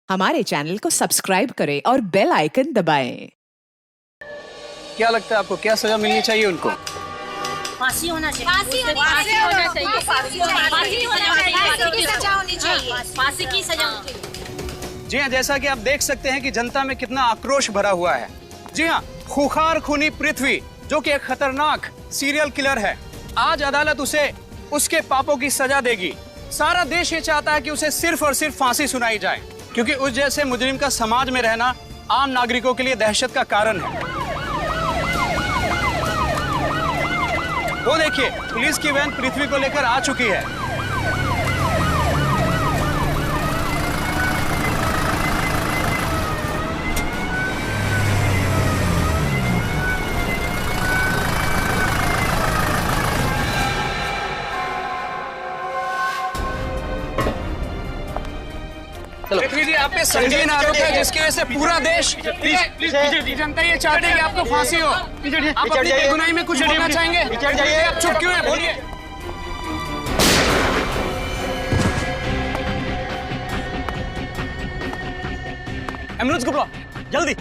हमारे चैनल को सब्सक्राइब करें और बेल आइकन दबाएं। क्या लगता है आपको, क्या सजा मिलनी चाहिए उनको? फांसी होना चाहिए। फांसी होना चाहिए। फांसी की सजा होनी चाहिए। जी हाँ, जैसा कि आप देख सकते हैं कि जनता में कितना आक्रोश भरा हुआ है। जी हाँ, खूंखार खूनी पृथ्वी जो कि एक खतरनाक सीरियल किलर है, आज अदालत उसे उसके पापों की सजा देगी। सारा देश ये चाहता है कि उसे सिर्फ और सिर्फ फांसी सुनाई जाए, क्योंकि उस जैसे मुजरिम का समाज में रहना आम नागरिकों के लिए दहशत का कारण है। वो देखिए, पुलिस की वैन पृथ्वी को लेकर आ चुकी है। पृथ्वी जी, आप पे संगीन आरोप है जिसकी वजह से पूरा देश, जनता ये चाहते हैं कि आपको फांसी हो। आप अपनी बेगुनाही में कुछ बोलना चाहेंगे? आप चुप क्यों हैं? बोलिए। एम्बुलेंस को बुलाओ जल्दी।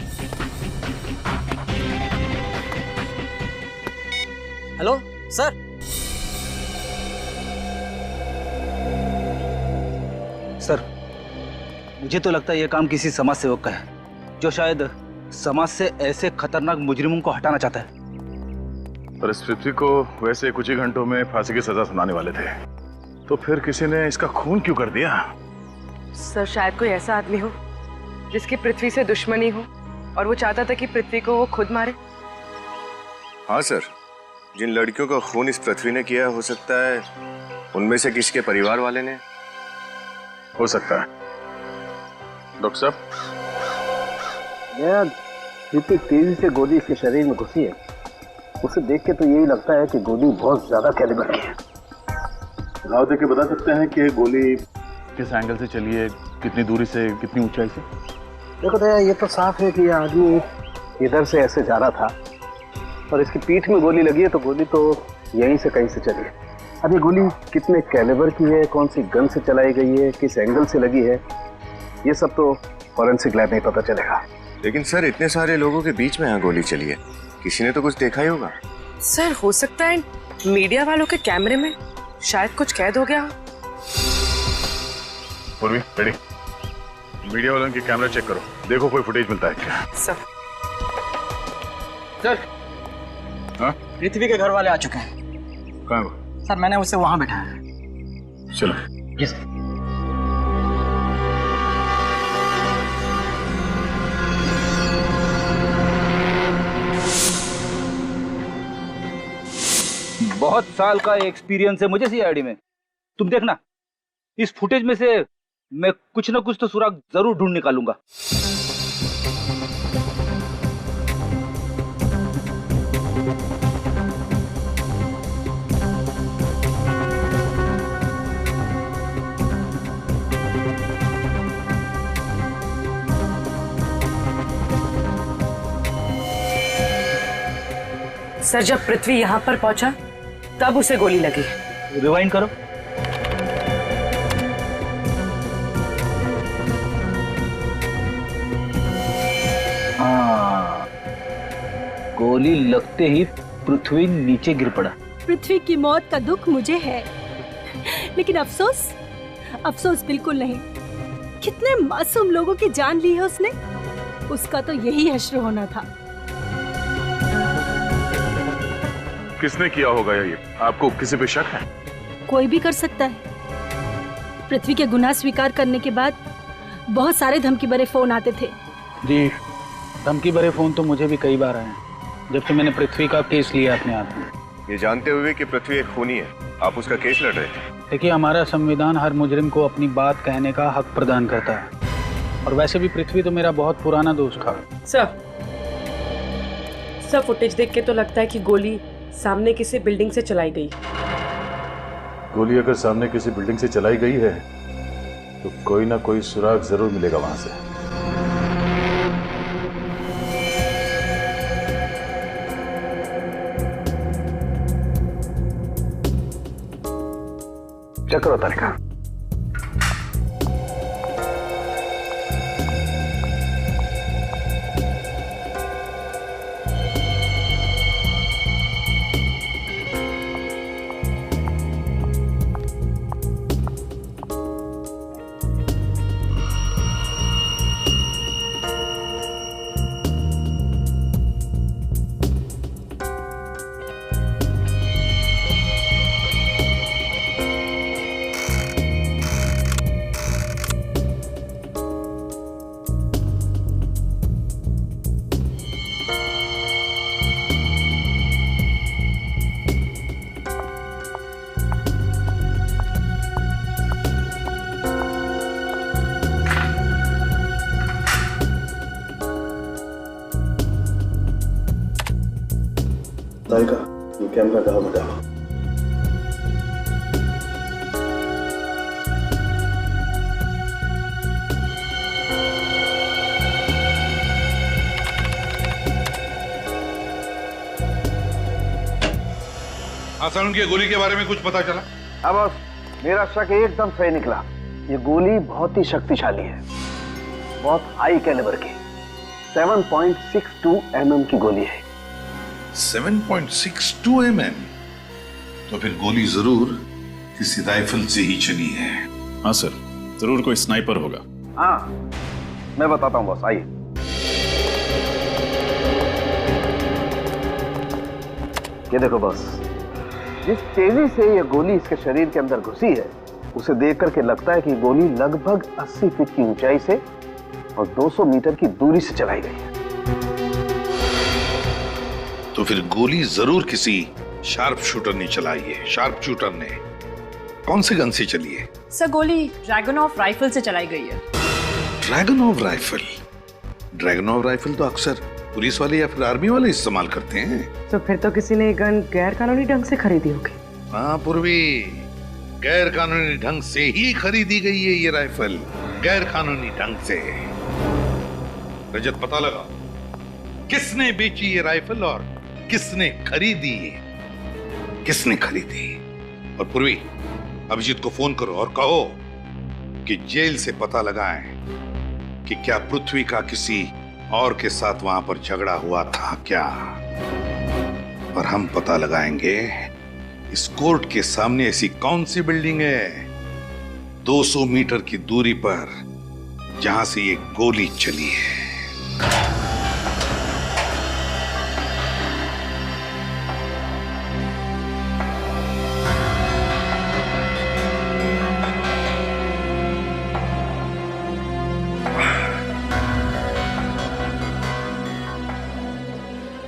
Hello sir. सर, मुझे तो लगता है यह काम किसी समाज सेवक का है, जो शायद समाज से ऐसे खतरनाक मुजरिमों को हटाना चाहता है। पर इस पृथ्वी को वैसे कुछ ही घंटों में फांसी की सजा सुनाने वाले थे, तो फिर किसी ने इसका खून क्यों कर दिया? सर, शायद कोई ऐसा आदमी हो जिसकी पृथ्वी से दुश्मनी हो और वो चाहता था कि पृथ्वी को वो खुद मारे। हाँ सर, जिन लड़कियों का खून इस पृथ्वी ने किया, हो सकता है उनमें से किसी के परिवार वाले ने। हो सकता है। डॉक्टर साहब, जितनी तेजी से गोली इसके शरीर में घुसी है, उसे देख के तो यही लगता है कि गोली बहुत ज्यादा कैलिबर की है। घाव देख के बता सकते हैं कि गोली किस एंगल से चली है, कितनी दूरी से, कितनी ऊंचाई से? देखो दया, ये तो साफ है कि ये आदमी इधर से ऐसे जा रहा था और इसकी पीठ में गोली लगी है, तो गोली तो यहीं से कहीं से चली है। अब ये गोली कितने कैलिबर की है, कौन सी गन से चलाई गई है, किस एंगल से लगी है, ये सब तो फॉरेंसिक लैब में पता चलेगा। लेकिन सर, इतने सारे लोगों के बीच में यहाँ गोली चली है, किसी ने तो कुछ देखा ही होगा। सर, हो सकता है मीडिया वालों के कैमरे में शायद कुछ कैद हो गया। पूर्वी, रेडी। मीडिया वालों की कैमरा चेक करो, देखो कोई फुटेज मिलता है क्या। सर। सर, हाँ? पृथ्वी के घर वाले आ चुके हैं। कहाँ वो? सर, मैंने उसे वहां बिठाया है। चलो। जी सर। बहुत साल का एक्सपीरियंस है मुझे सीआईडी में। तुम देखना, इस फुटेज में से मैं कुछ ना कुछ तो सुराग जरूर ढूंढ निकालूंगा। सर, जब पृथ्वी यहाँ पर पहुंचा तब उसे गोली लगी। रिवाइंड करो। हाँ, गोली लगते ही पृथ्वी नीचे गिर पड़ा। पृथ्वी की मौत का दुख मुझे है, लेकिन अफसोस बिल्कुल नहीं। कितने मासूम लोगों की जान ली है उसने। उसका तो यही हश्र होना था। किसने किया होगा ये? आपको किसी पे शक है? कोई भी कर सकता है। पृथ्वी के गुनाह स्वीकार करने के बाद बहुत सारे धमकी भरे फोन आते थे। जी, धमकी भरे फोन तो मुझे भी कई बार आए हैं, जब से मैंने पृथ्वी का केस लिया अपने हाथ में। ये जानते हुए कि पृथ्वी एक खूनी है, आप उसका केस लड़ रहे थे। देखिए, हमारा संविधान हर मुजरिम को अपनी बात कहने का हक प्रदान करता है, और वैसे भी पृथ्वी तो मेरा बहुत पुराना दोस्त था। सर, फुटेज देख के तो लगता है कि गोली सामने किसी बिल्डिंग से चलाई गई। गोली अगर सामने किसी बिल्डिंग से चलाई गई है, तो कोई ना कोई सुराग जरूर मिलेगा वहां से। चक्र तालिका। साइका, ये कैमरा गाँव में डालो। हाँ सर, उनकी गोली के बारे में कुछ पता चला? अब मेरा शक एकदम सही निकला। ये गोली बहुत ही शक्तिशाली है, बहुत हाई कैलिबर की 7.62 mm की गोली है। 7.62 mm? तो फिर गोली जरूर किसी राइफल से ही चली है। हाँ सर, जरूर कोई स्नाइपर होगा। हाँ, मैं बताता हूँ बॉस, आइए। ये देखो बॉस, जिस तेजी से ये गोली इसके शरीर के अंदर घुसी है, उसे देख करके लगता है कि गोली लगभग 80 फीट की ऊंचाई से और 200 मीटर की दूरी से चलाई गई है। तो फिर गोली जरूर किसी शार्प शूटर ने चलाई है। शार्प शूटर ने कौन से गन से चली है? सर, गोली ड्रैगन ऑफ राइफल से चलाई गई है। Dragon of rifle? Dragon of rifle तो अक्सर पुलिस वाले या फिर आर्मी वाले इस्तेमाल करते हैं। तो फिर तो किसी ने गन गैर कानूनी ढंग से खरीदी होगी। हाँ पूर्वी, गैर कानूनी ढंग से ही खरीदी गई है ये राइफल, गैर कानूनी ढंग से। रजत, पता लगा किसने बेची ये राइफल और किसने खरीदी? किसने खरीदी? और पूर्वी, अभिजीत को फोन करो और कहो कि जेल से पता लगाएं कि क्या पृथ्वी का किसी और के साथ वहां पर झगड़ा हुआ था क्या। और हम पता लगाएंगे इस कोर्ट के सामने ऐसी कौन सी बिल्डिंग है 200 मीटर की दूरी पर जहां से ये गोली चली है।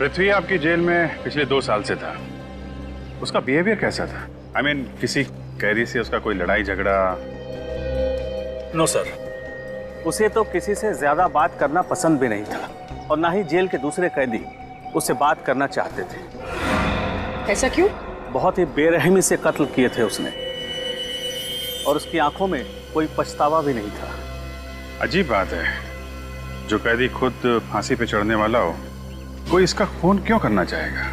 पृथ्वी आपकी जेल में पिछले 2 साल से था। उसका बिहेवियर कैसा था? I mean, किसी कैदी से उसका कोई लड़ाई झगड़ा? नो सर, उसे तो किसी से ज्यादा बात करना पसंद भी नहीं था और ना ही जेल के दूसरे कैदी उससे बात करना चाहते थे। ऐसा क्यों? बहुत ही बेरहमी से कत्ल किए थे उसने और उसकी आंखों में कोई पछतावा भी नहीं था। अजीब बात है, जो कैदी खुद फांसी पे चढ़ने वाला हो, कोई इसका खून क्यों करना चाहेगा?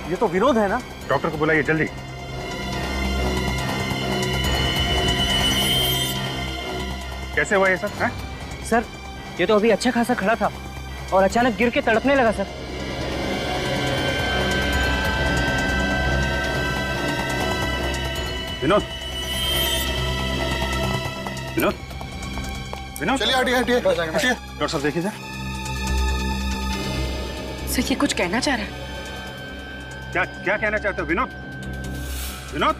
ये तो विनोद है ना? डॉक्टर को बुलाइए जल्दी। कैसे हुआ ये सब? हैं? सर, ये तो अभी अच्छा खासा खड़ा था और अचानक गिर के तड़पने लगा सर। विनोद, विनोद, विनोद, चलिए हटिए हटिए हटिए। डॉक्टर साहब देखिए सर। सर, ये कुछ कहना चाह रहा है? क्या क्या कहना चाहते हो Vinod? Vinod,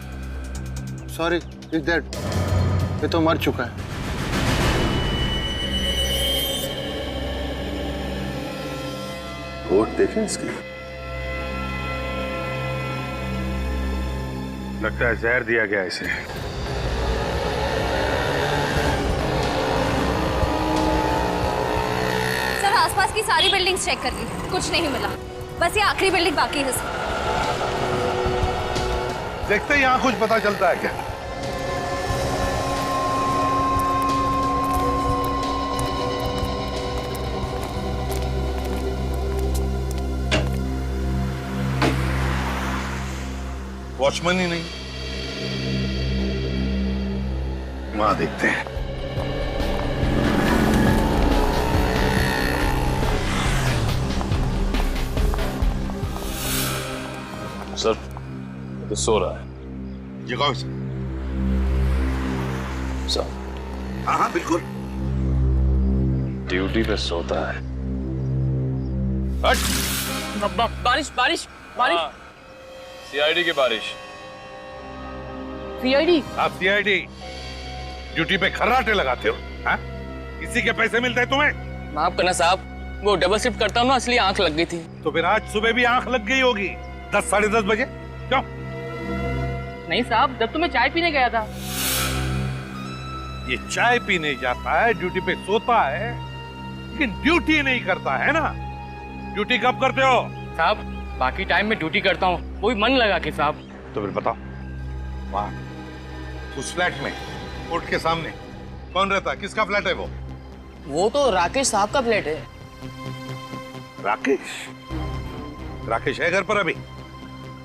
sorry, is dead. ये तो मर चुका है। रिपोर्ट देखें इसकी। लगता है जहर दिया गया इसे। सर, आसपास की सारी बिल्डिंग्स चेक कर ली, कुछ नहीं मिला। बस ये आखिरी बिल्डिंग बाकी है सर। देखते हैं यहाँ कुछ पता चलता है क्या। वॉचमैन ही नहीं, वहां देखते हैं। सर, तो सो रहा है। जगाओ इसे। सर, हाँ हाँ बिल्कुल। ड्यूटी पे सोता है। बारिश बारिश बारिश। सीआईडी की बारिश। सीआईडी? आप सीआईडी ड्यूटी पे खर्राटे लगाते हो? हाँ? किसी के पैसे मिलते हैं तुम्हें? माफ करना साहब, वो डबल शिफ्ट करता हूँ ना, इसलिए आंख लग गई थी। तो फिर आज सुबह भी आंख लग गई होगी 10 साढ़े 10 बजे। क्यों? नहीं साहब, जब तो मैं चाय पीने गया था। ये चाय पीने जाता है, ड्यूटी पे सोता है, लेकिन ड्यूटी नहीं करता है ना। ड्यूटी कब करते हो? साहब बाकी टाइम में ड्यूटी करता हूँ, वो भी मन लगा के साहब। तो फिर बताओ, वहां उस फ्लैट में कोर्ट के सामने कौन रहता है? किसका फ्लैट है वो? वो तो राकेश साहब का फ्लैट है। राकेश? राकेश है घर पर अभी?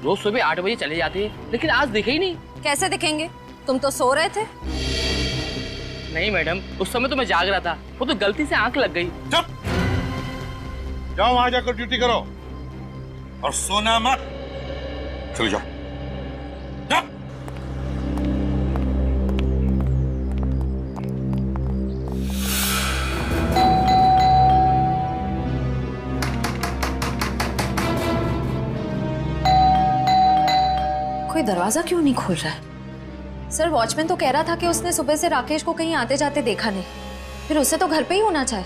रोज सुबह 8 बजे चले जाते हैं, लेकिन आज दिखे ही नहीं। कैसे दिखेंगे? तुम तो सो रहे थे। नहीं मैडम, उस समय तो मैं जाग रहा था, वो तो गलती से आंख लग गई। चुप! जाओ वहां जाकर ड्यूटी करो और सोना मत। चलो जाओ। जाओ। कोई दरवाजा क्यों नहीं खोल रहा है? सर वॉचमैन तो कह रहा था कि उसने सुबह से राकेश को कहीं आते जाते देखा नहीं, फिर उसे तो घर पे ही होना चाहिए।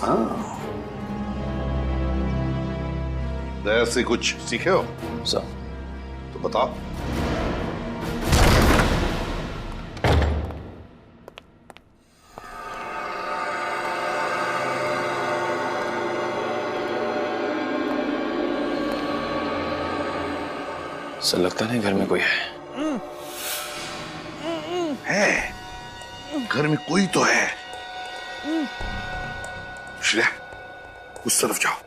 हाँ। दया से कुछ सीखे हो? सर। तो बताओ। सर लगता नहीं घर में कोई है। घर में कोई तो है। श्रेया, उस तरफ जाओ।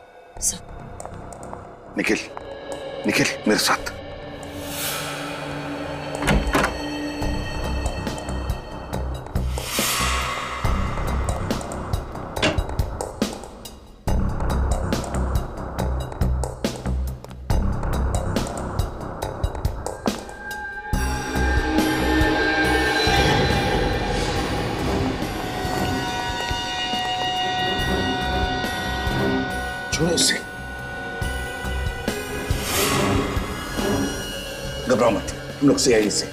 निखिल, निखिल मेरे साथ। छोड़ो उसे, घबराओ मत, हम लोग सीआईडी से।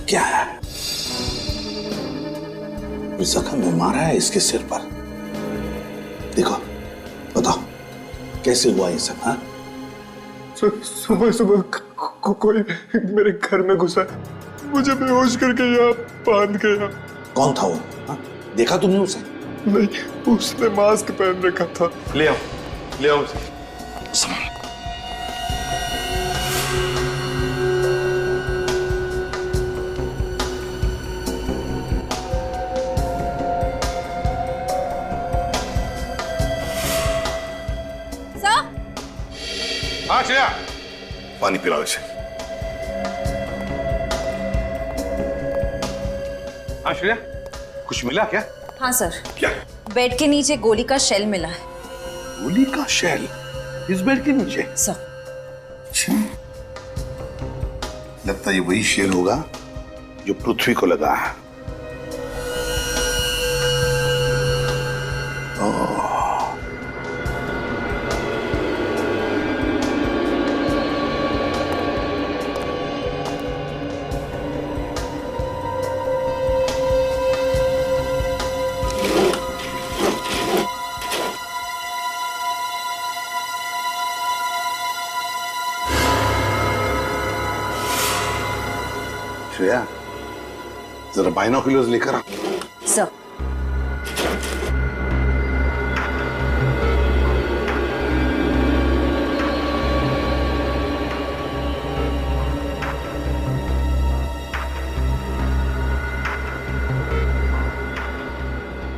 क्या है? जख्म में मारा है इसके सिर पर। देखो, बताओ कैसे हुआ ये सब? हाँ, सुबह सुबह कोई मेरे घर में घुसा, मुझे बेहोश करके यहाँ बांध गया। कौन था वो? हाँ? देखा तुमने उसे? नहीं, उसने मास्क पहन रखा था। ले आओ उसे। संभाल। सर? हाँ श्रेया, पानी पिलाओ इसे। हाँ श्रेया, कुछ मिला क्या? हाँ सर। क्या? बेड के नीचे गोली का शेल मिला है। गोली का शेल इस बेड के नीचे? सर। अच्छा, लगता है ये वही शेल होगा जो पृथ्वी को लगा है। श्रेया, जरा बाइनोकुलर्स लेकर आ। सर।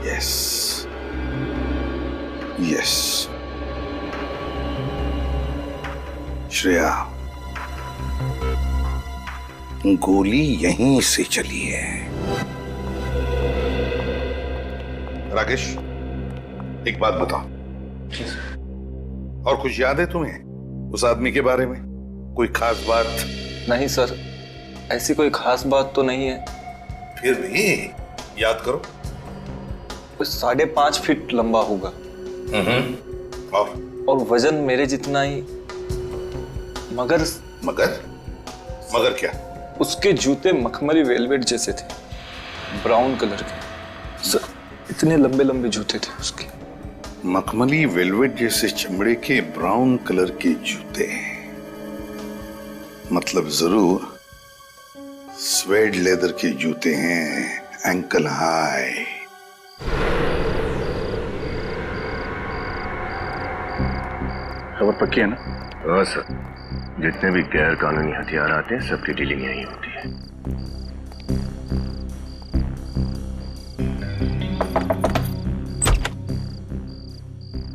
Yes, yes. श्रेया, गोली यहीं से चली है। राकेश, एक बात बताओ, और कुछ याद है तुम्हें उस आदमी के बारे में? कोई खास बात? नहीं सर, ऐसी कोई खास बात तो नहीं है। फिर भी याद करो। 5.5 फीट लंबा होगा। और वजन मेरे जितना ही। मगर मगर क्या? उसके जूते मखमली वेलवेट जैसे थे, ब्राउन कलर के। सर, इतने लंबे लंबे जूते थे उसके। मखमली वेलवेट जैसे चमड़े के ब्राउन कलर के जूते, मतलब स्वेड लेदर के जूते हैं, एंकल हाई। खबर पक्की है ना? हाँ सर, जितने भी गैर कानूनी हथियार आते हैं सबकी डीलिंग यही होती है।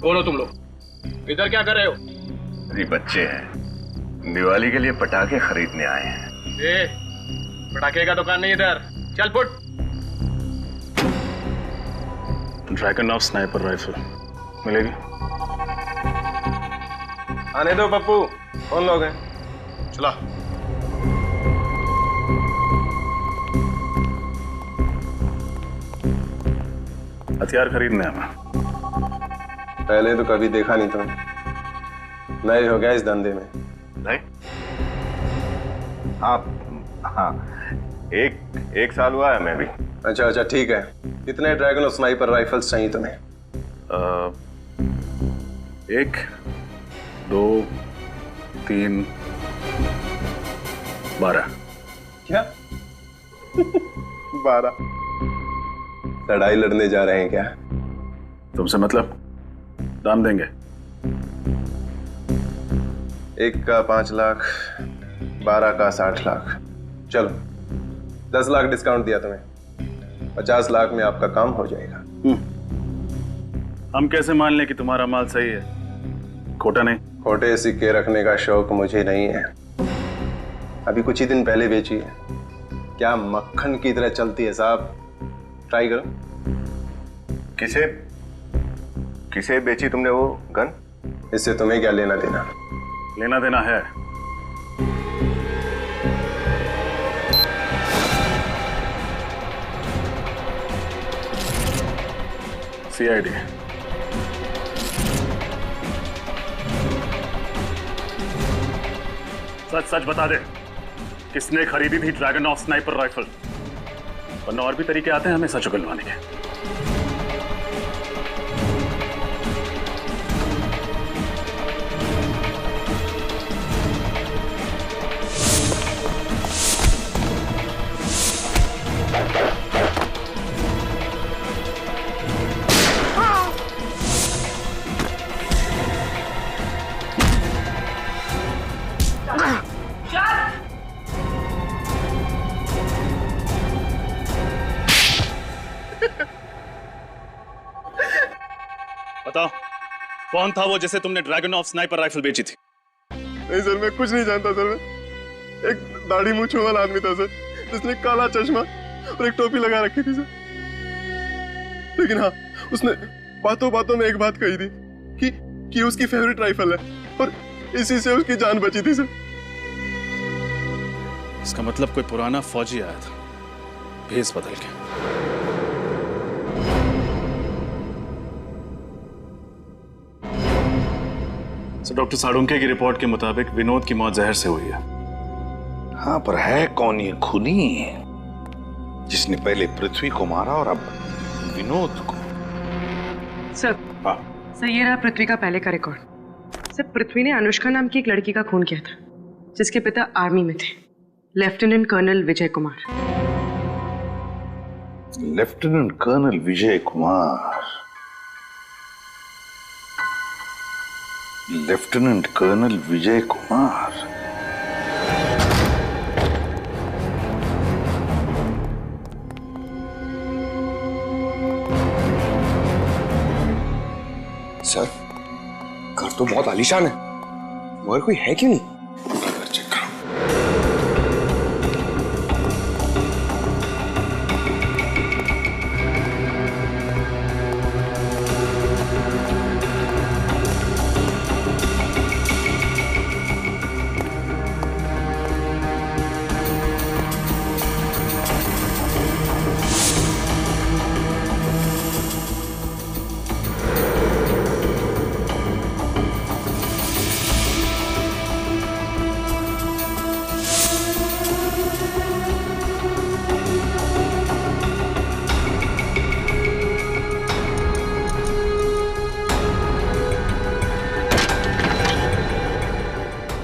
कौन हो तुम लोग? इधर क्या कर रहे हो? अरे बच्चे हैं, दिवाली के लिए पटाखे खरीदने आए हैं। पटाखे का दुकान नहीं इधर, चल foot. Dragon of sniper rifle मिलेगी? आने दो पप्पू, कौन लोग हैं? चला। हथियार खरीदने हमें। पहले तो कभी देखा नहीं तुमने, नए हो गया इस धंधे में। नहीं? हाँ, एक साल हुआ है मैं भी। अच्छा ठीक है। कितने ड्रैगन और स्नाइपर राइफल्स चाहिए तुम्हें? 1, 2, 3, 12। क्या? 12? लड़ाई लड़ने जा रहे हैं क्या? तुमसे मतलब? दाम देंगे। एक का 5 लाख, 12 का 60 लाख। चलो 10 लाख डिस्काउंट दिया तुम्हें, 50 लाख में आपका काम हो जाएगा। हम कैसे मान लें कि तुम्हारा माल सही है, खोटा नहीं? खोटे सिक्के रखने का शौक मुझे नहीं है। अभी कुछ ही दिन पहले बेची है, क्या मक्खन की तरह चलती है साहब। ट्राई करो। किसे बेची तुमने वो गन? इससे तुम्हें क्या लेना देना? लेना देना है। CID। सच बता दे, किसने खरीदी थी ड्रैगन ऑफ स्नाइपर राइफल? वरना और भी तरीके आते हैं हमें सच उगलवाने के। बताओ, कौन था वो जिसे तुमने ड्रैगन ऑफ स्नाइपर राइफल बेची थी? नहीं सर, मैं कुछ नहीं जानता सर। मैं एक दाढ़ी मूंछ वाला आदमी था सर, जिसने काला चश्मा और एक टोपी लगा रखी थी सर। लेकिन हाँ, उसने बातों बातों में एक बात कही थी कि उसकी फेवरेट राइफल है और इसी से उसकी जान बची थी सर। इसका मतलब कोई पुराना फौजी आया था भेस बदल के। डॉक्टर साळुंके की रिपोर्ट के मुताबिक विनोद की मौत जहर से हुई है। हाँ, पर है कौन ये खूनी जिसने पहले पृथ्वी को मारा और अब विनोद को? सर, सर ये रहा पृथ्वी का पहले का रिकॉर्ड। सर, पृथ्वी ने अनुष्का नाम की एक लड़की का खून किया था, जिसके पिता आर्मी में थे, lieutenant colonel Vijay Kumar. Lieutenant colonel Vijay Kumar. Lieutenant colonel Vijay Kumar. Sir, घर तो बहुत आलीशान है, मगर कोई है क्यों नहीं?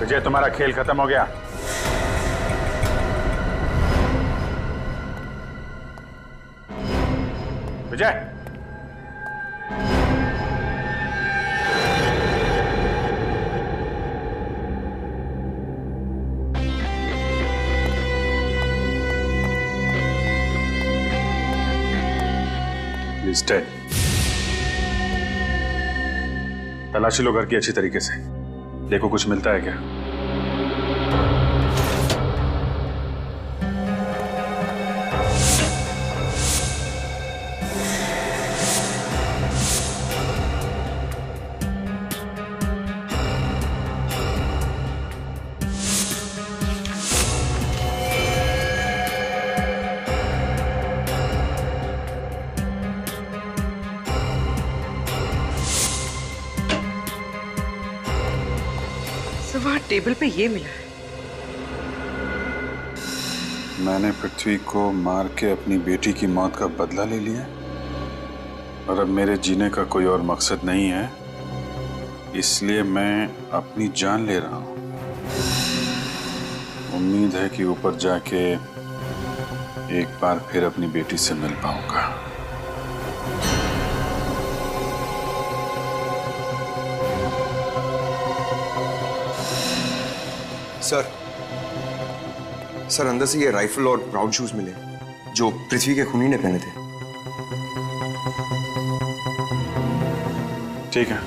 विजय, तुम्हारा खेल खत्म हो गया। विजय, He's dead. तलाशी लो घर की अच्छी तरीके से, देखो कुछ मिलता है क्या। वहाँ टेबल पे ये मिला है। मैंने पृथ्वी को मार के अपनी बेटी की मौत का बदला ले लिया और अब मेरे जीने का कोई और मकसद नहीं है, इसलिए मैं अपनी जान ले रहा हूं। उम्मीद है कि ऊपर जाके एक बार फिर अपनी बेटी से मिल पाऊंगा। सर अंदर से ये राइफल और ब्राउन शूज मिले जो पृथ्वी के खूनी ने पहने थे। ठीक है,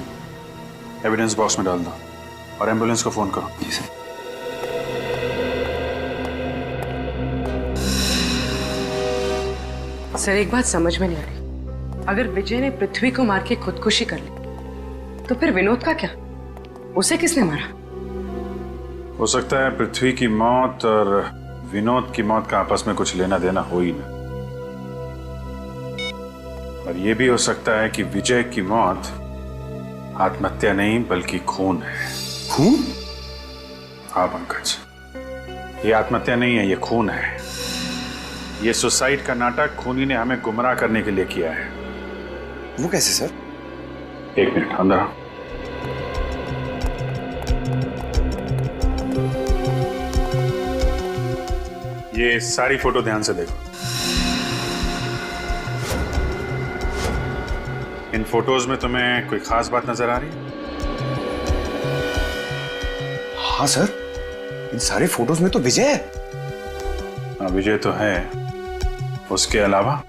एविडेंस बॉक्स में डाल दो और एम्बुलेंस को फोन करो। जी सर। सर एक बात समझ में नहीं आ रही, अगर विजय ने पृथ्वी को मार के खुदकुशी कर ली तो फिर विनोद का क्या? उसे किसने मारा? हो सकता है पृथ्वी की मौत और विनोद की मौत का आपस में कुछ लेना देना हो ही ना, और यह भी हो सकता है कि विजय की मौत आत्महत्या नहीं बल्कि खून है। खून? हाँ पंकज, ये आत्महत्या नहीं है, ये खून है। ये सुसाइड का नाटक खूनी ने हमें गुमराह करने के लिए किया है। वो कैसे सर? एक मिनट, अंदर आओ। ये सारी फोटो ध्यान से देखो। इन फोटोज में तुम्हें कोई खास बात नजर आ रही है? हाँ सर, इन सारे फोटोज में तो विजय है। हाँ विजय तो है, उसके अलावा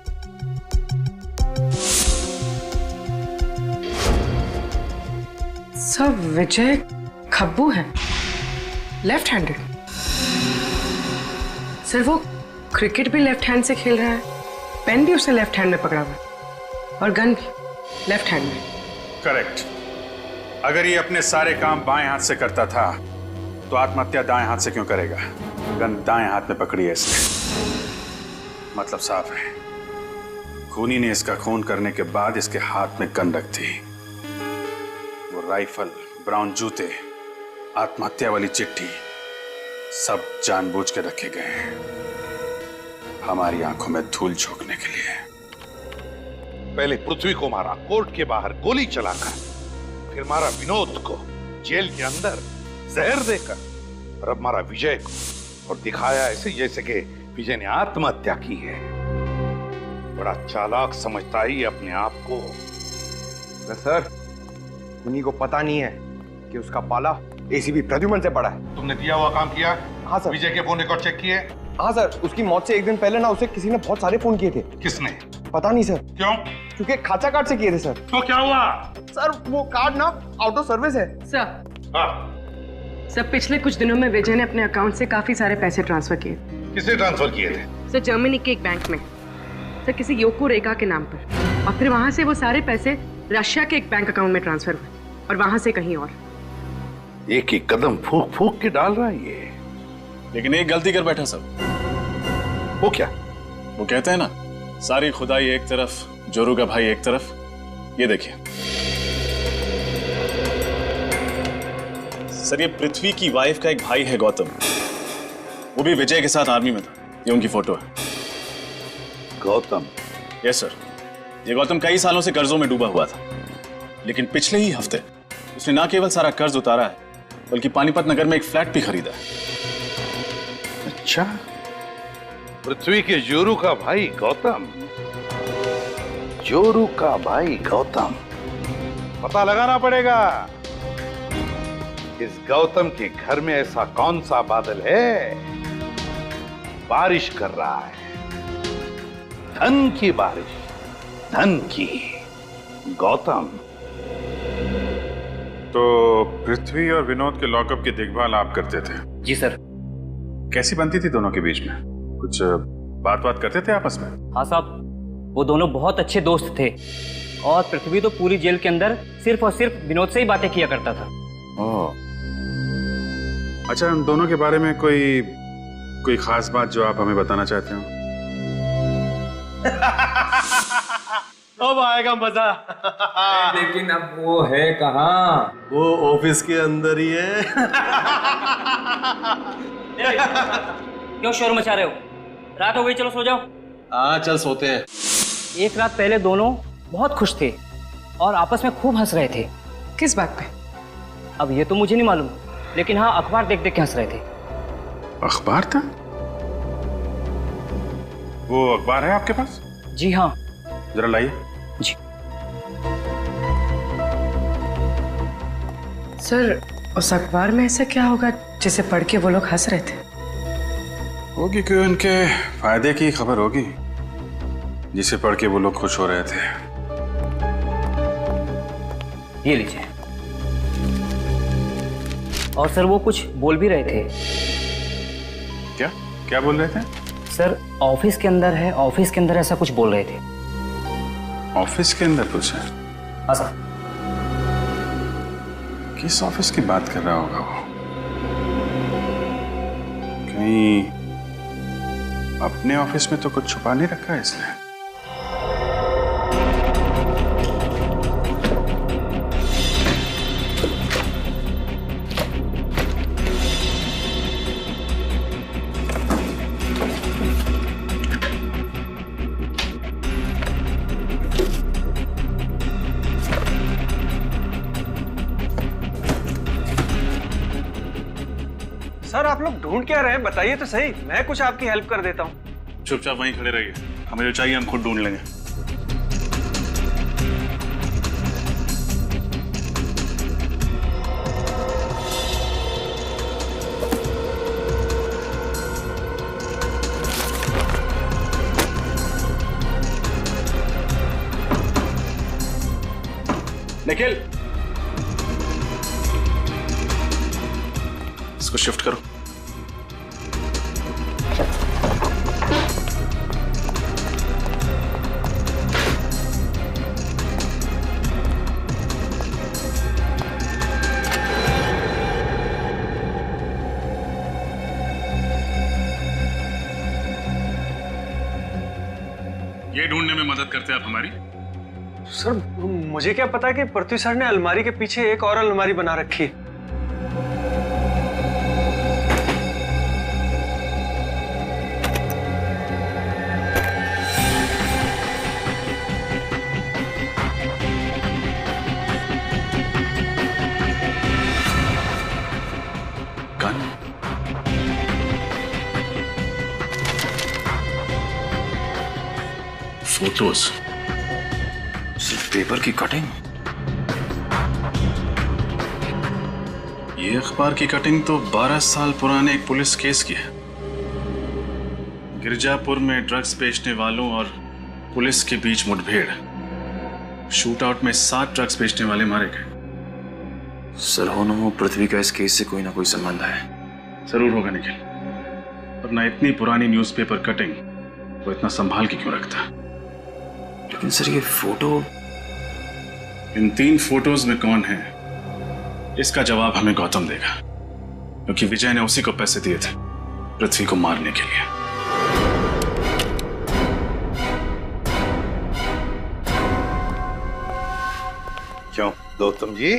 सर विजय खब्बू है, लेफ्ट हैंडेड। सर वो क्रिकेट भी लेफ्ट हैंड से खेल रहा है, पेन भी उसने लेफ्ट हैंड में पकड़ा हुआ है और गन भी लेफ्ट हैंड में। करेक्ट। अगर ये अपने सारे काम बाएं हाथ से करता था तो आत्महत्या दाएं हाथ से क्यों करेगा? गन दाएं हाथ में पकड़ी है इसने, मतलब साफ है खूनी ने इसका खून करने के बाद इसके हाथ में गन रख दी। वो राइफल, ब्राउन जूते, आत्महत्या वाली चिट्ठी सब जानबूझ के रखे गए हैं हमारी आंखों में धूल झोंकने के लिए। पहले पृथ्वी को मारा कोर्ट के बाहर गोली चलाकर, फिर मारा विनोद को जेल के अंदर जहर देकर, और अब मारा विजय को और दिखाया ऐसे जैसे कि विजय ने आत्महत्या की है। बड़ा चालाक समझता ही अपने आप को। सर उन्हीं को पता नहीं है कि उसका पाला एसीपी प्रद्युमन से पड़ा है। तुमने दिया हुआ काम किया? हाँ सर। विजय के फोन रिकॉर्ड चेक किए? हाँ सर, उसकी मौत से एक दिन पहले ना उसे किसी ने बहुत सारे फोन किए थे। किसने? पता नहीं सर। क्यों? क्योंकि खाचा कार्ड से किए थे सर। तो क्या हुआ? सर वो कार्ड ना आउट ऑफ सर्विस है। सर पिछले कुछ दिनों में विजय ने अपने अकाउंट से काफी सारे पैसे ट्रांसफर किए। किसे ट्रांसफर किए थे? सर जर्मनी के एक बैंक में, सर किसी योको रेखा के नाम पर, और फिर वहां से वो सारे पैसे रशिया के एक बैंक अकाउंट में ट्रांसफर हुए और वहां से कहीं और। एक एक कदम फूक फूक के डाल रहा है ये। लेकिन एक गलती कर बैठा सब। वो क्या? वो कहते हैं ना, सारी खुदाई एक तरफ, जोरू का भाई एक तरफ। ये देखिए सर, ये पृथ्वी की वाइफ का एक भाई है गौतम, वो भी विजय के साथ आर्मी में था। ये उनकी फोटो है। गौतम? यस सर, ये गौतम कई सालों से कर्जों में डूबा हुआ था, लेकिन पिछले ही हफ्ते उसने ना केवल सारा कर्ज उतारा है बल्कि पानीपत नगर में एक फ्लैट भी खरीदा है। अच्छा, पृथ्वी के जोरू का भाई गौतम। जोरू का भाई गौतम। पता लगाना पड़ेगा इस गौतम के घर में ऐसा कौन सा बादल है बारिश कर रहा है, धन की बारिश, धन की। गौतम। तो पृथ्वी और विनोद के लॉकअप की देखभाल आप करते थे? जी सर। कैसी बनती थी दोनों के बीच में? कुछ बात करते थे आपस में? हाँ साहब, वो दोनों बहुत अच्छे दोस्त थे और पृथ्वी तो पूरी जेल के अंदर सिर्फ और सिर्फ विनोद से ही बातें किया करता था। ओह, अच्छा, उन दोनों के बारे में कोई खास बात जो आप हमें बताना चाहते हो? अब आएगा मजा। लेकिन अब वो है कहाँ? वो ऑफिस के अंदर ही है। क्यों शोर मचा रहे हो? रात हो गई, चलो सो जाओ। हाँ चल सोते हैं। एक रात पहले दोनों बहुत खुश थे और आपस में खूब हंस रहे थे। किस बात पे? अब ये तो मुझे नहीं मालूम, लेकिन हाँ अखबार देख देख के हंस रहे थे। अखबार था? वो अखबार है आपके पास? जी हाँ। जरा लाइए। जी। सर, उस अखबार में ऐसा क्या होगा जिसे पढ़ के वो लोग हंस रहे थे? होगी कि उनके फायदे की खबर होगी जिसे पढ़ के वो लोग खुश हो रहे थे। ये लीजिए। और सर वो कुछ बोल भी रहे थे। क्या बोल रहे थे? सर ऑफिस के अंदर है, ऑफिस के अंदर ऐसा कुछ बोल रहे थे। ऑफिस के अंदर कुछ है? हाँ सर। किस ऑफिस की बात कर रहा होगा वो? कहीं अपने ऑफिस में तो कुछ छुपा नहीं रखा है इसने। सर आप लोग ढूंढ क्या रहे हैं, बताइए तो सही, मैं कुछ आपकी हेल्प कर देता हूँ। चुपचाप वहीं खड़े रहिए, हमें जो चाहिए हम खुद ढूंढ लेंगे। निखिल, इसको शिफ्ट करो। ये ढूंढने में मदद करते हैं आप हमारी? सर मुझे क्या पता कि पृथ्वी सर ने अलमारी के पीछे एक और अलमारी बना रखी है। फोटोज, सिर्फ पेपर की कटिंग। ये अखबार की कटिंग तो 12 साल पुराने एक पुलिस केस की है। गिरजापुर में ड्रग्स बेचने वालों और पुलिस के बीच मुठभेड़, शूट आउट में 7 ड्रग्स बेचने वाले मारे गए। सर हो न हो पृथ्वी का इस केस से कोई ना कोई संबंध है। जरूर होगा निखिल, वरना इतनी पुरानी न्यूज़पेपर कटिंग वो इतना संभाल के क्यों रखता? लेकिन सर ये फोटो, इन 3 फोटोज में कौन है इसका जवाब हमें गौतम देगा, क्योंकि विजय ने उसी को पैसे दिए थे पृथ्वी को मारने के लिए। क्यों गौतम जी?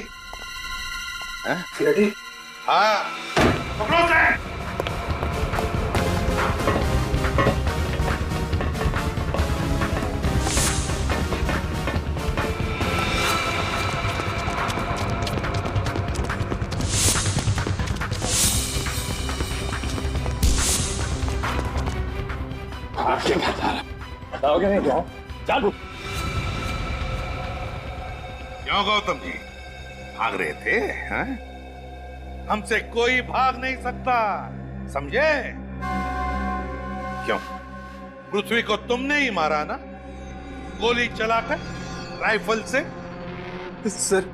रेडी? हाँ, पकड़ो से। बताओगे नहीं क्या? चल क्यों गौतम जी भाग रहे थे? हाँ? हमसे कोई भाग नहीं सकता, समझे? क्यों? पृथ्वी को तुमने ही मारा ना, गोली चलाकर राइफल से? सर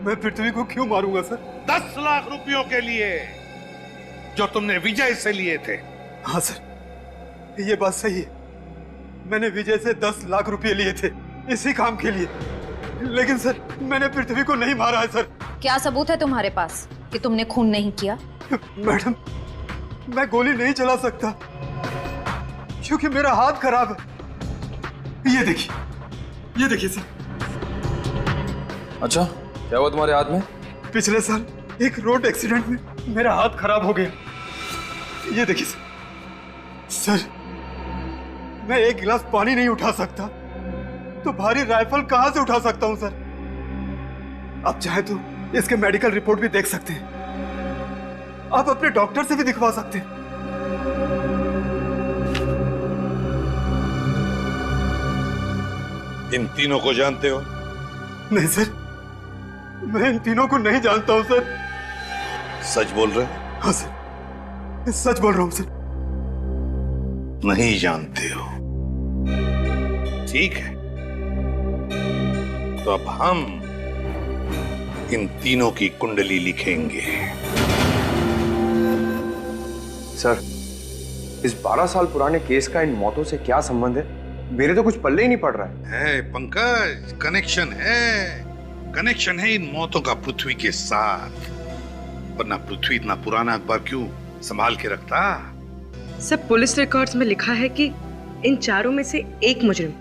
मैं पृथ्वी को क्यों मारूंगा सर? 10 लाख रुपयों के लिए जो तुमने विजय से लिए थे। हाँ सर, ये बात सही है। मैंने विजय से 10 लाख रुपए लिए थे इसी काम के लिए, लेकिन सर मैंने पृथ्वी को नहीं मारा है सर। क्या सबूत है तुम्हारे पास कि तुमने खून नहीं किया? मैडम मैं गोली नहीं चला सकता क्योंकि मेरा हाथ खराब है। ये देखिए सर। अच्छा क्या हुआ तुम्हारे हाथ में? पिछले साल एक रोड एक्सीडेंट में मेरा हाथ खराब हो गया। ये देखिए सर, मैं एक गिलास पानी नहीं उठा सकता तो भारी राइफल कहां से उठा सकता हूं सर? आप चाहे तो इसके मेडिकल रिपोर्ट भी देख सकते हैं, आप अपने डॉक्टर से भी दिखवा सकते हैं। इन तीनों को जानते हो? नहीं सर, मैं इन तीनों को नहीं जानता हूं सर। सच बोल रहे? हाँ सर, सच बोल रहा हूं सर। नहीं जानते हो? ठीक है, तो अब हम इन तीनों की कुंडली लिखेंगे। सर, इस 12 साल पुराने केस का इन मौतों से क्या संबंध है? मेरे तो कुछ पल्ले ही नहीं पड़ रहा है। पंकज, कनेक्शन है इन मौतों का पृथ्वी के साथ, वरना पृथ्वी इतना पुराना अखबार क्यों संभाल के रखता? सब पुलिस रिकॉर्ड्स में लिखा है कि इन चारों में से एक मुजरिम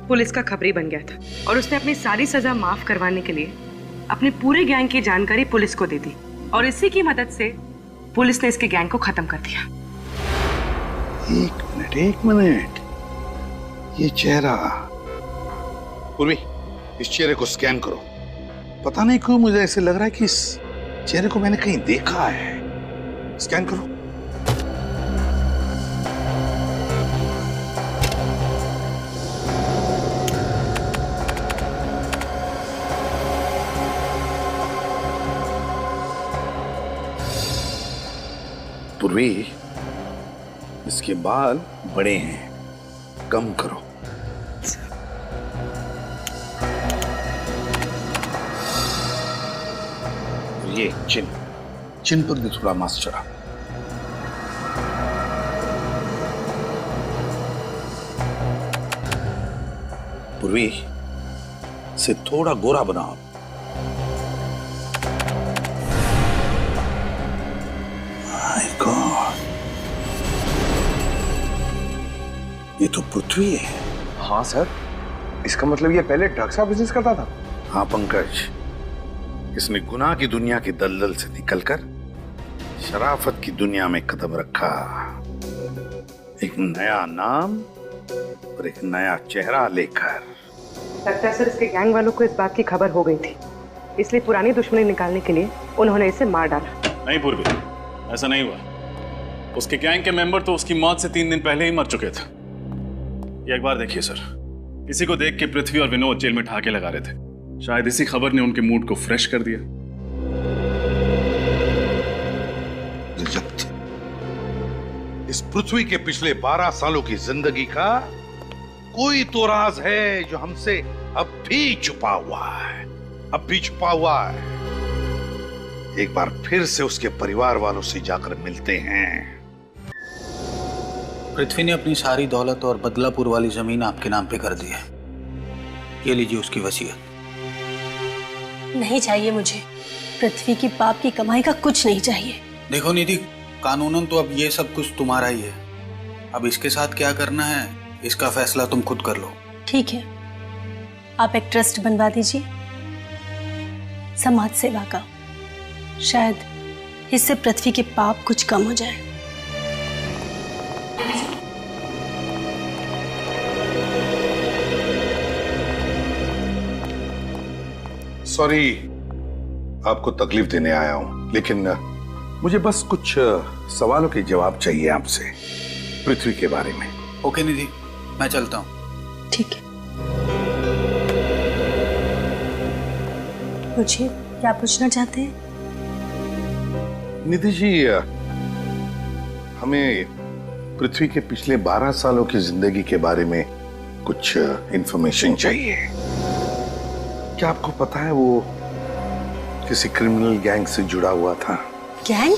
पुलिस का खबरी बन गया था और उसने अपनी सारी सजा माफ करवाने के लिए अपने पूरे गैंग की जानकारी पुलिस को दे दी और इसी की मदद से पुलिस ने इसके गैंग को खत्म कर दिया। एक मिनट, ये चेहरा, पूर्वी इस चेहरे को स्कैन करो। पता नहीं क्यों मुझे ऐसे लग रहा है कि इस चेहरे को मैंने कहीं देखा है। स्कैन करो। पूर्वी, इसके बाल बड़े हैं, कम करो। ये चिन पर भी थोड़ा मांस चढ़ा। पूर्वी, से थोड़ा गोरा बनाओ। माय गॉड, ये तो पृथ्वी है। हाँ सर, इसका मतलब ये पहले ड्रग्स का बिजनेस करता था? हाँ पंकज, इसने गुनाह की दुनिया के दलदल से निकलकर शराफत की दुनिया में कदम रखा। एक नया नाम और एक नया चेहरा लेकर। लगता है सर इसके गैंग वालों को इस बात की खबर हो गई थी, इसलिए पुरानी दुश्मनी निकालने के लिए उन्होंने इसे मार डाला। नहीं पूर्वी, ऐसा नहीं हुआ। उसके गैंग के मेंबर तो उसकी मौत से 3 दिन पहले ही मर चुके थे। ये एक बार देखिए सर, किसी को देख के पृथ्वी और विनोद जेल में ठहाके लगा रहे थे। शायद इसी खबर ने उनके मूड को फ्रेश कर दिया। इस पृथ्वी के पिछले 12 सालों की जिंदगी का कोई तो राज है जो हमसे अब भी छुपा हुआ है, एक बार फिर से उसके परिवार वालों से जाकर मिलते हैं। पृथ्वी ने अपनी सारी दौलत और बदलापुर वाली जमीन आपके नाम पे कर दी है। ये लीजिए उसकी वसीयत। नहीं चाहिए मुझे, पृथ्वी की पाप की कमाई का कुछ नहीं चाहिए। देखो निधि, कानूनन तो अब ये सब कुछ तुम्हारा ही है। अब इसके साथ क्या करना है इसका फैसला तुम खुद कर लो। ठीक है, आप एक ट्रस्ट बनवा दीजिए समाज सेवा का, शायद इससे पृथ्वी के पाप कुछ कम हो जाए। सॉरी आपको तकलीफ देने आया हूं, लेकिन मुझे बस कुछ सवालों के जवाब चाहिए आपसे पृथ्वी के बारे में। ओके निधि, मैं चलता हूं। ठीक है। पूछिए, क्या पूछना चाहते हैं? निधि जी, हमें पृथ्वी के पिछले 12 सालों की जिंदगी के बारे में कुछ इंफॉर्मेशन चाहिए। क्या आपको पता है वो किसी क्रिमिनल गैंग से जुड़ा हुआ था? गैंग?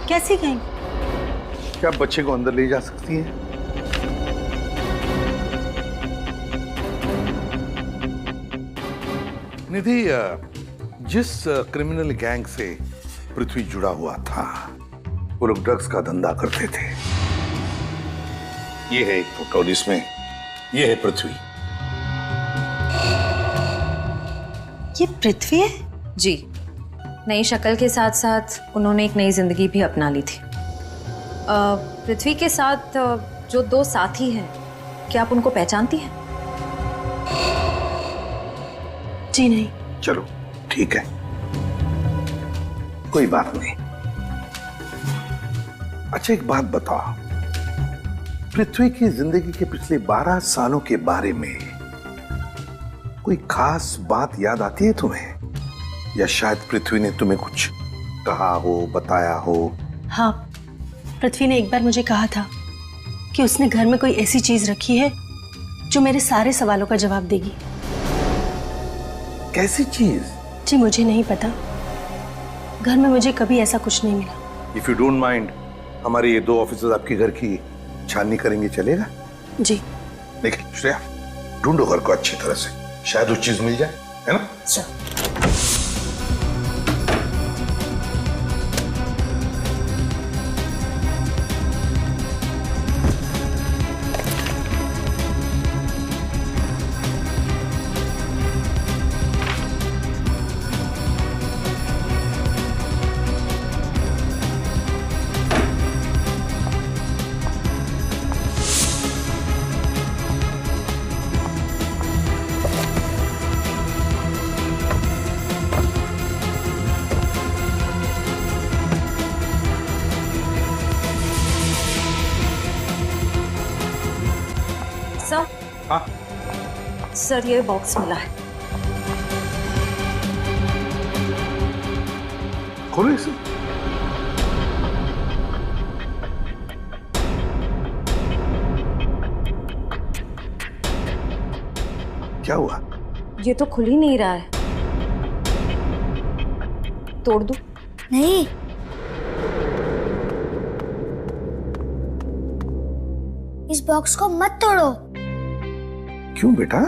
कैसी गैंग? क्या आप बच्चे को अंदर ले जा सकती हैं? निधि, जिस क्रिमिनल गैंग से पृथ्वी जुड़ा हुआ था वो लोग ड्रग्स का धंधा करते थे। ये है एक फोटो जिसमें ये है पृथ्वी। ये पृथ्वी है? जी, नई शक्ल के साथ साथ उन्होंने एक नई जिंदगी भी अपना ली थी। पृथ्वी के साथ जो 2 साथी हैं, क्या आप उनको पहचानती हैं? जी नहीं। चलो ठीक है, कोई बात नहीं। अच्छा एक बात बताओ, पृथ्वी की जिंदगी के पिछले 12 सालों के बारे में कोई खास बात याद आती है तुम्हें? या शायद पृथ्वी ने तुम्हें कुछ कहा हो, बताया हो? हाँ, पृथ्वी ने एक बार मुझे कहा था कि उसने घर में कोई ऐसी चीज रखी है जो मेरे सारे सवालों का जवाब देगी। कैसी चीज? जी मुझे नहीं पता, घर में मुझे कभी ऐसा कुछ नहीं मिला। इफ यू डोंट माइंड, हमारे ये 2 ऑफिसर्स आपके घर की छाननी करेंगे, चलेगा? जी। देखिए श्रेया, ढूंढो घर को अच्छी तरह से, शायद वो चीज मिल जाए, है ना? सर, ये बॉक्स मिला है। खोलो इसे। क्या हुआ? ये तो खुल ही नहीं रहा है। तोड़ दूं? नहीं। इस बॉक्स को मत तोड़ो। क्यों बेटा?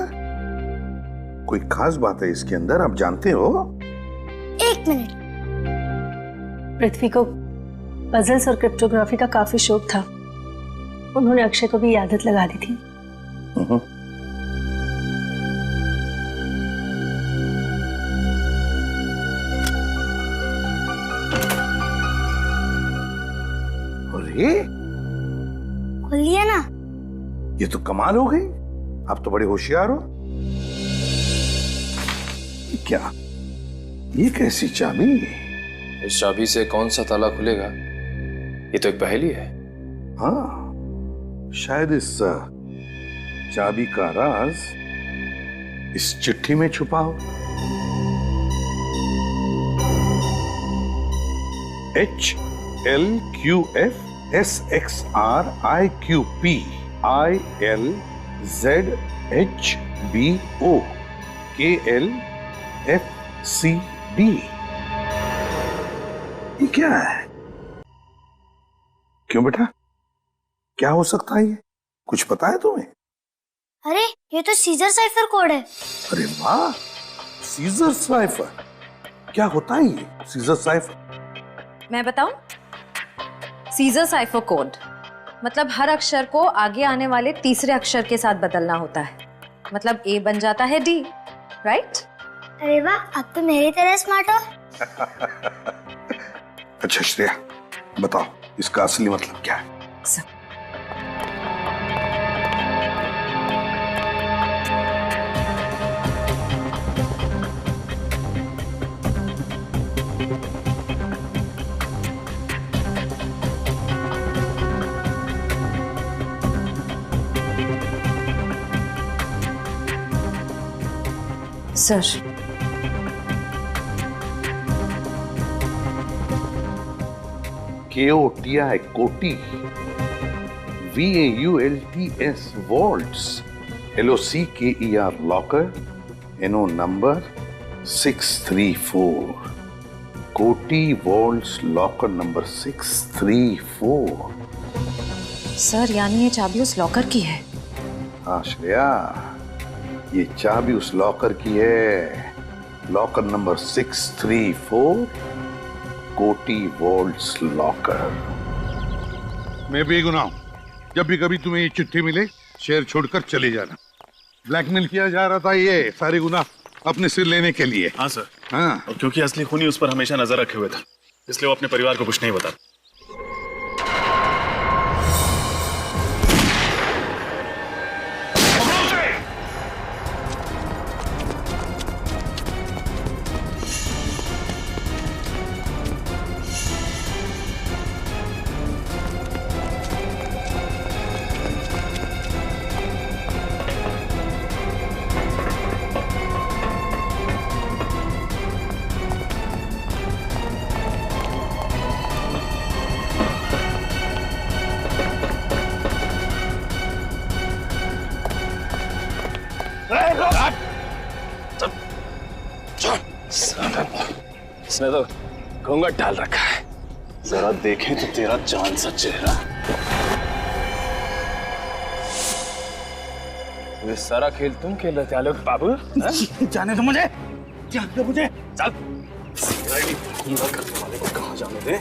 कोई खास बात है इसके अंदर, आप जानते हो? 1 मिनट। पृथ्वी को पजल्स और क्रिप्टोग्राफी का काफी शौक था। उन्होंने अक्षय को भी आदत लगा दी थी। अरे खुल लिया ना? ये तो कमाल हो गई, आप तो बड़े होशियार हो। क्या ये कैसी चाबी? इस चाबी से कौन सा ताला खुलेगा? ये तो एक पहेली है। हाँ, शायद इस चाबी का राज इस चिट्ठी में छुपा हो। HLQFSXRIQPILZHBOKLFCD। ये क्या है? क्यों बेटा, क्या हो सकता है ये? कुछ पता है तुम्हें? अरे ये तो सीजर साइफर कोड है। अरे वाह, सीजर साइफर। क्या होता है ये सीजर साइफर? मैं बताऊं? सीजर साइफर कोड मतलब हर अक्षर को आगे आने वाले तीसरे अक्षर के साथ बदलना होता है। मतलब A बन जाता है D, राइट? अरे वाह, अब तो मेरी तरह स्मार्ट हो। अच्छा श्रेया, बताओ इसका असली मतलब क्या है? सर, KOTI कोटी, VAULTS vaults, LOCKER locker, NO number 634, कोटी वॉल्ट्स लॉकर नंबर 634। सर यानी ये चाबी उस लॉकर की है? हाँ श्रेया, ये चाबी उस लॉकर की है, लॉकर नंबर 634, कोटी वॉल्ट्स लॉकर। मैं बेगुनाह हूं। जब भी कभी तुम्हें ये चिट्ठी मिले शहर छोड़कर चले जाना। ब्लैकमेल किया जा रहा था, ये सारे गुनाह अपने सिर लेने के लिए। हाँ सर। हाँ, और क्योंकि असली खूनी उस पर हमेशा नजर रखे हुए था, इसलिए वो अपने परिवार को कुछ नहीं बता। इसने तो घूंघट डाल रखा है, जरा देखें तो तेरा जान सा चेहरा। ये सारा खेल तुम खेल रहे थे आलोक बाबू? जाने दो मुझे, जाने दो मुझे। चल, हमला करने वाले को कहाँ जाने दे?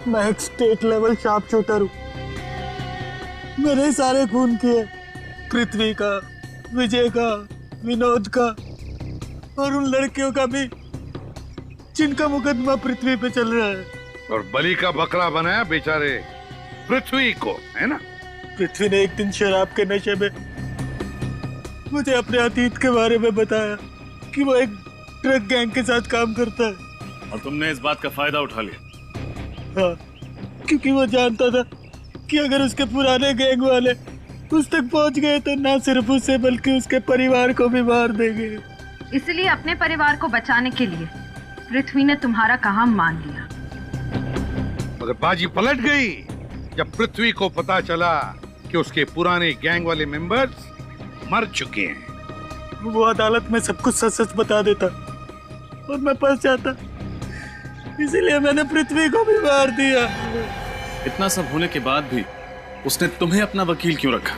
मैं एक स्टेट लेवल शार्प शूटर हूँ। मैंने सारे खून किए, पृथ्वी का, विजय का, विनोद का और उन लड़कियों का भी जिनका मुकदमा पृथ्वी पे चल रहा है। और बलि का बकरा बनाया बेचारे पृथ्वी को, है ना? पृथ्वी ने एक दिन शराब के नशे में मुझे अपने अतीत के बारे में बताया कि वो एक ड्रग गैंग के साथ काम करता है। और तुमने इस बात का फायदा उठा लिया? हाँ, क्योंकि वो जानता था कि अगर उसके पुराने गैंग वाले उस तक पहुंच गए तो ना सिर्फ उसे बल्कि उसके परिवार को भी मार देंगे। इसलिए अपने परिवार को बचाने के लिए पृथ्वी ने तुम्हारा काम मान लिया। मगर बाजी पलट गई जब पृथ्वी को पता चला कि उसके पुराने गैंग वाले मेंबर्स मर चुके हैं। वो अदालत में सब कुछ सच सच बता देता और मैं फंस जाता, इसीलिए मैंने पृथ्वी को भी मार दिया। इतना सब होने के बाद भी उसने तुम्हें अपना वकील क्यों रखा?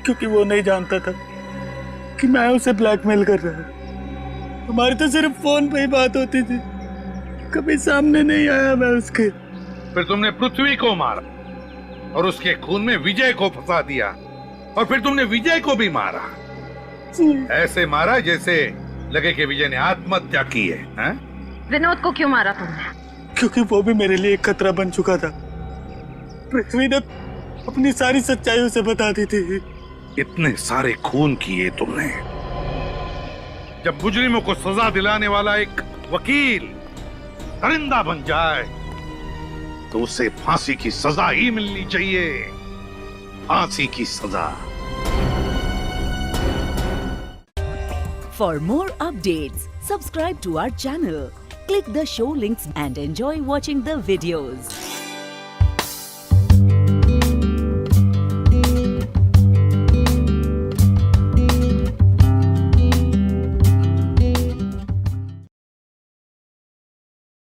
क्योंकि वो नहीं जानता था कि मैं उसे ब्लैकमेल कर रहा हूं। हमारी तो सिर्फ फोन पे ही बात होती थी, कभी सामने नहीं आया मैं उसके। फिर तुमने पृथ्वी को मारा और उसके खून में विजय को फंसा दिया, और फिर तुमने विजय को भी मारा। ऐसे मारा जैसे लगे कि विजय ने आत्महत्या की है, हैं? विनोद को क्यों मारा तुमने? क्योंकि वो भी मेरे लिए एक खतरा बन चुका था। पृथ्वी ने अपनी सारी सच्चाई उसे बता दी थी। इतने सारे खून किए तुमने। जब मुजरिमों को सजा दिलाने वाला एक वकील दरिंदा बन जाए तो उसे फांसी की सजा ही मिलनी चाहिए, फांसी की सजा। For more updates, subscribe to our channel, click the show links and enjoy watching the videos.